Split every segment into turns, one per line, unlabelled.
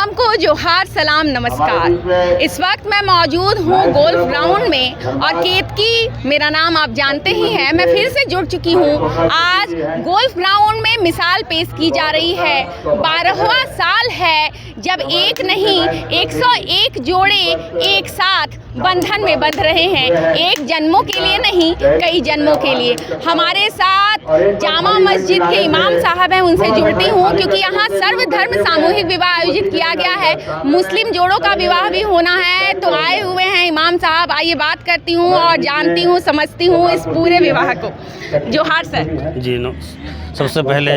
तमाम को जोहार सलाम नमस्कार। इस वक्त मैं मौजूद हूँ गोल्फ ग्राउंड में और केतकी मेरा नाम आप जानते ही हैं। मैं फिर से जुड़ चुकी हूँ। आज गोल्फ ग्राउंड में मिसाल पेश की जा रही है। 12वां साल है जब एक नहीं 101 जोड़े एक साथ बंधन में बंध रहे हैं। एक जन्मों के लिए नहीं, कई जन्मों के लिए। हमारे साथ जामा मस्जिद के इमाम साहब हैं, उनसे जुड़ती हूँ क्योंकि यहाँ सर्वधर्म सामूहिक विवाह आयोजित किया गया है। मुस्लिम जोड़ों का विवाह भी होना है, तो आए हुए हैं इमाम साहब। आइए बात करती हूँ और जानती हूँ, समझती हूँ इस पूरे विवाह को। जोहार सर
जी। सबसे पहले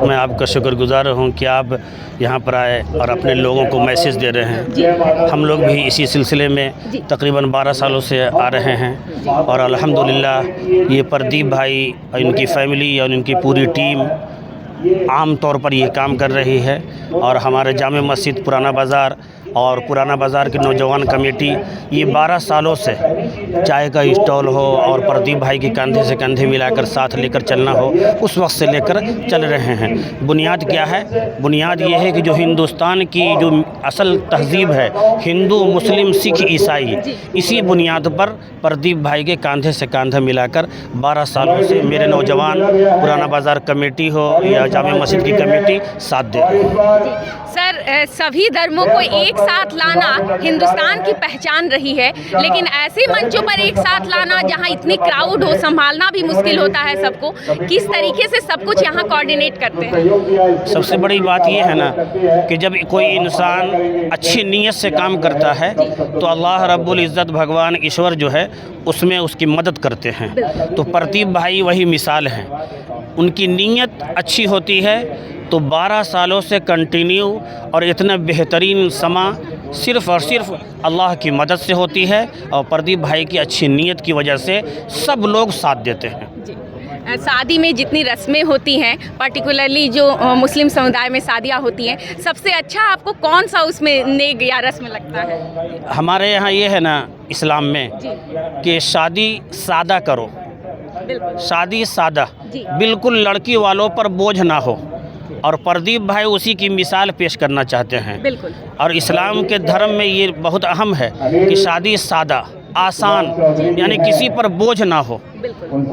मैं आपका शुक्रगुजार हूँ कि आप यहाँ पर आए और अपने लोगों को मैसेज दे रहे हैं। हम लोग भी इसी सिलसिले में तकरीबन 12 सालों से आ रहे हैं और अल्हम्दुलिल्लाह ये प्रदीप भाई और इनकी फैमिली और इनकी पूरी टीम आम तौर पर ये काम कर रही है। और हमारे जामे मस्जिद पुराना बाज़ार और पुराना बाज़ार की नौजवान कमेटी ये 12 सालों से चाय का स्टॉल हो और प्रदीप भाई के कंधे से कंधे मिलाकर साथ लेकर चलना हो, उस वक्त से लेकर चल रहे हैं। बुनियाद क्या है? बुनियाद ये है कि जो हिंदुस्तान की जो असल तहज़ीब है, हिंदू मुस्लिम सिख ईसाई, इसी बुनियाद पर प्रदीप भाई के कंधे से कंधा मिलाकर 12 सालों से मेरे नौजवान पुराना बाज़ार कमेटी हो या जामे मस्जिद की कमेटी साथ दे रहे हैं।
सर, सभी धर्मों को एक साथ लाना हिंदुस्तान की पहचान रही है, लेकिन ऐसे मंचों पर एक साथ लाना जहां इतनी क्राउड हो, संभालना भी मुश्किल होता है सबको। किस तरीके से सब कुछ यहां कोऑर्डिनेट करते हैं?
सबसे बड़ी बात यह है ना कि जब कोई इंसान अच्छी नीयत से काम करता है तो अल्लाह रब्बुल इज़्ज़त भगवान ईश्वर जो है उसमें उसकी मदद करते हैं। तो प्रदीप भाई वही मिसाल हैं। उनकी नीयत अच्छी होती है तो 12 सालों से कंटिन्यू और इतना बेहतरीन समा सिर्फ़ और सिर्फ अल्लाह की मदद से होती है और प्रदीप भाई की अच्छी नीयत की वजह से सब लोग साथ देते हैं।
शादी में जितनी रस्में होती हैं, पर्टिकुलरली जो मुस्लिम समुदाय में शादियां होती हैं, सबसे अच्छा आपको कौन सा उसमें नेक या रस्म लगता है?
हमारे यहाँ ये है ना इस्लाम में कि शादी सादा करो, शादी सादा, बिल्कुल लड़की वालों पर बोझ ना हो। और प्रदीप भाई उसी की मिसाल पेश करना चाहते हैं।
बिल्कुल।
और इस्लाम के धर्म में ये बहुत अहम है कि शादी सादा, आसान, यानी किसी पर बोझ ना हो।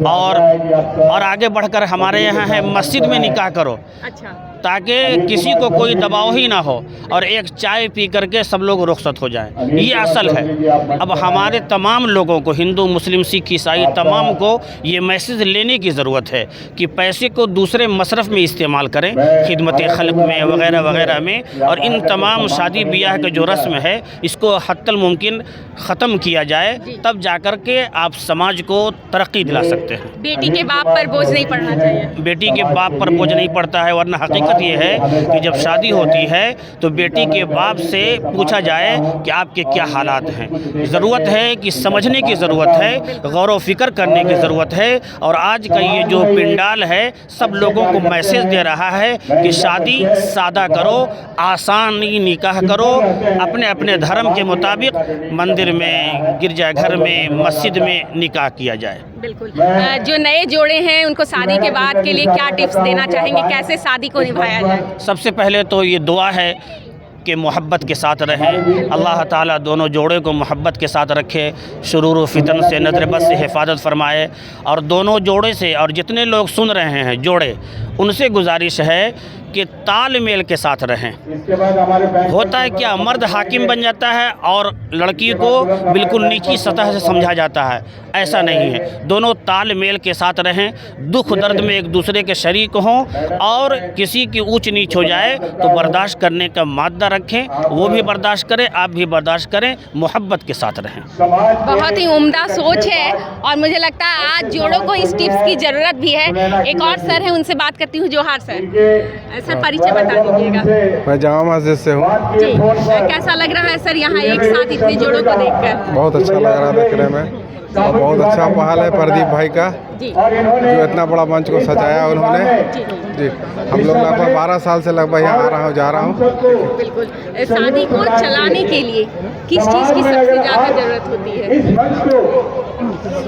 और आगे बढ़कर हमारे यहाँ है मस्जिद में निकाह करो। अच्छा। ताकि किसी को कोई दबाव ही ना हो और एक चाय पी करके सब लोग रुखसत हो जाएं। ये असल है। अब हमारे तमाम लोगों को, हिंदू मुस्लिम सिख ईसाई तमाम को ये मैसेज लेने की ज़रूरत है कि पैसे को दूसरे मसरफ़ में इस्तेमाल करें, खिदमत खल्क़ में वगैरह वगैरह में। और इन तमाम शादी ब्याह का जो रस्म है इसको हत्तल मुमकिन ख़त्म किया जाए, तब जाकर के आप समाज को तरक्की दिला सकते हैं।
बेटी के बाप पर बोझ नहीं पड़ना चाहिए।
बेटी के बाप पर बोझ नहीं पड़ता है, वरना हकीकत ये है कि जब शादी होती है तो बेटी के बाप से पूछा जाए कि आपके क्या हालात हैं। ज़रूरत है कि समझने की ज़रूरत है, गौर व फिक्र करने की ज़रूरत है। और आज का ये जो पिंडाल है सब लोगों को मैसेज दे रहा है कि शादी सादा करो, आसान निकाह करो, अपने अपने धर्म के मुताबिक मंदिर में, गिरजाघर में, मस्जिद में निकाह किया जाए।
बिल्कुल। जो नए जोड़े हैं उनको शादी के बाद के लिए क्या टिप्स देना चाहेंगे, कैसे शादी को निभाया जाए?
सबसे पहले तो ये दुआ है कि मोहब्बत के साथ रहें। अल्लाह ताला दोनों जोड़े को मोहब्बत के साथ रखे, शुरूर फितन से, नज़र बद से हिफाजत फरमाए। और दोनों जोड़े से और जितने लोग सुन रहे हैं जोड़े, उनसे गुजारिश है कि तालमेल के साथ रहें। होता है क्या, मर्द हाकिम बन जाता है और लड़की को बिल्कुल नीची सतह से समझा जाता है। ऐसा नहीं है। दोनों तालमेल के साथ रहें, दुख दर्द में एक दूसरे के शरीक हों और किसी की ऊंच नीच हो जाए तो बर्दाश्त करने का मादा रखें, वो भी बर्दाश्त करें, आप भी बर्दाश्त करें, मोहब्बत के साथ रहें।
बहुत ही उम्दा सोच है और मुझे लगता है आज जोड़ों को इस टिप्स की ज़रूरत भी है। एक और सर हैं, उनसे बात करती हूँ। जोहार सर। सर, परिचय बता दीजिएगा।
मैं जामा मस्जिद से हूँ
जी। कैसा लग रहा है सर यहाँ एक साथ इतने जोड़ों को देखकर?
बहुत अच्छा लग रहा है देखने में। बहुत अच्छा पहल है प्रदीप भाई का।
जी।
जो इतना बड़ा मंच को सजाया उन्होंने। जी, हम लोग लगभग 12 साल से लगभग यहाँ आ रहा हूँ, जा रहा हूँ।
बिल्कुल। शादी को चलाने के लिए किस चीज़ की सबसे ज़्यादा ज़रूरत होती है?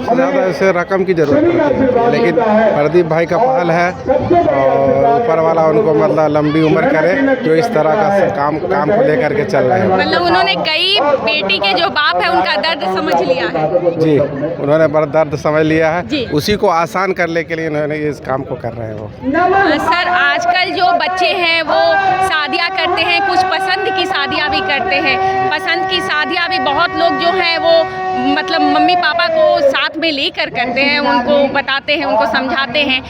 ज़्यादा ऐसे रकम की ज़रूरत होती है, लेकिन प्रदीप भाई का पहल है और ऊपर वाला उनको मतलब लंबी उम्र करे, जो इस तरह का काम को लेकर के चल रहे हैं।
मतलब उन्होंने कई बेटी के जो बाप है उनका दर्द समझ लिया है।
जी, उन्होंने बड़ा दर्द समझ लिया
जी।
है, उसी को आसान करने के लिए उन्होंने इस काम को कर रहे हैं वो।
सर, आजकल जो बच्चे हैं वो शादियां करते हैं, कुछ पसंद की शादियां भी करते हैं। पसंद की शादियां भी बहुत लोग जो हैं वो मतलब मम्मी पापा को साथ में लेकर करते हैं, उनको बताते हैं, उनको समझाते हैं।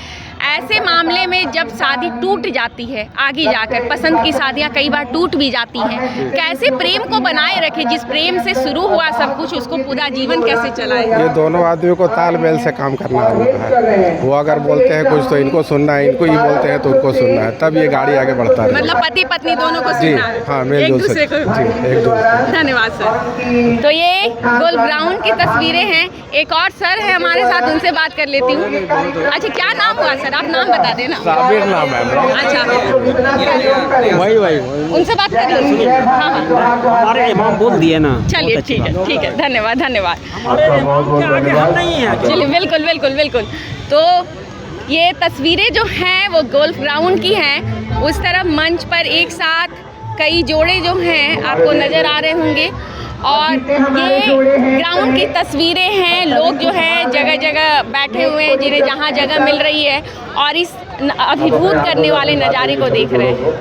ऐसे मामले में जब शादी टूट जाती है आगे जाकर, पसंद की शादियां कई बार टूट भी जाती हैं, कैसे प्रेम को बनाए रखें? जिस प्रेम से शुरू हुआ सब कुछ, उसको पूरा जीवन कैसे चलाएं?
ये दोनों आदमियों को तालमेल से काम करना होता है। वो अगर बोलते हैं कुछ तो इनको सुनना है, इनको ही बोलते हैं तो उनको सुनना है, तब ये गाड़ी आगे बढ़ता है।
मतलब पति पत्नी दोनों को
जी
सुनना है,
हाँ,
एक
मेल जोल
दूसरे
से।
को।
जी, एक दूसरे।
धन्यवाद सर। तो ये गोल्फ ग्राउंड की तस्वीरें हैं। एक और सर है हमारे साथ, उनसे बात कर लेती हूँ। अच्छा, क्या नाम हुआ सर? आप नाम बता देना।
साबिर नाम है मेरा।
अच्छा,
वही
उनसे बात कर लीजिए। हाँ हाँ,
हमारे इमाम बोल दिए ना।
चलिए ठीक है, धन्यवाद धन्यवाद।
हमारे इमाम के आगे हम नहीं है।
चलिए, बिल्कुल बिल्कुल बिल्कुल। तो ये तस्वीरें जो हैं वो गोल्फ ग्राउंड की हैं। उस तरफ मंच पर एक साथ कई जोड़े जो हैं आपको नज़र आ रहे होंगे, और ये ग्राउंड की तस्वीरें हैं। लोग जो हैं जगह जगह बैठे हुए हैं, जिन्हें जहाँ जगह मिल रही है, और इस अभिभूत करने वाले नज़ारे को देख रहे हैं।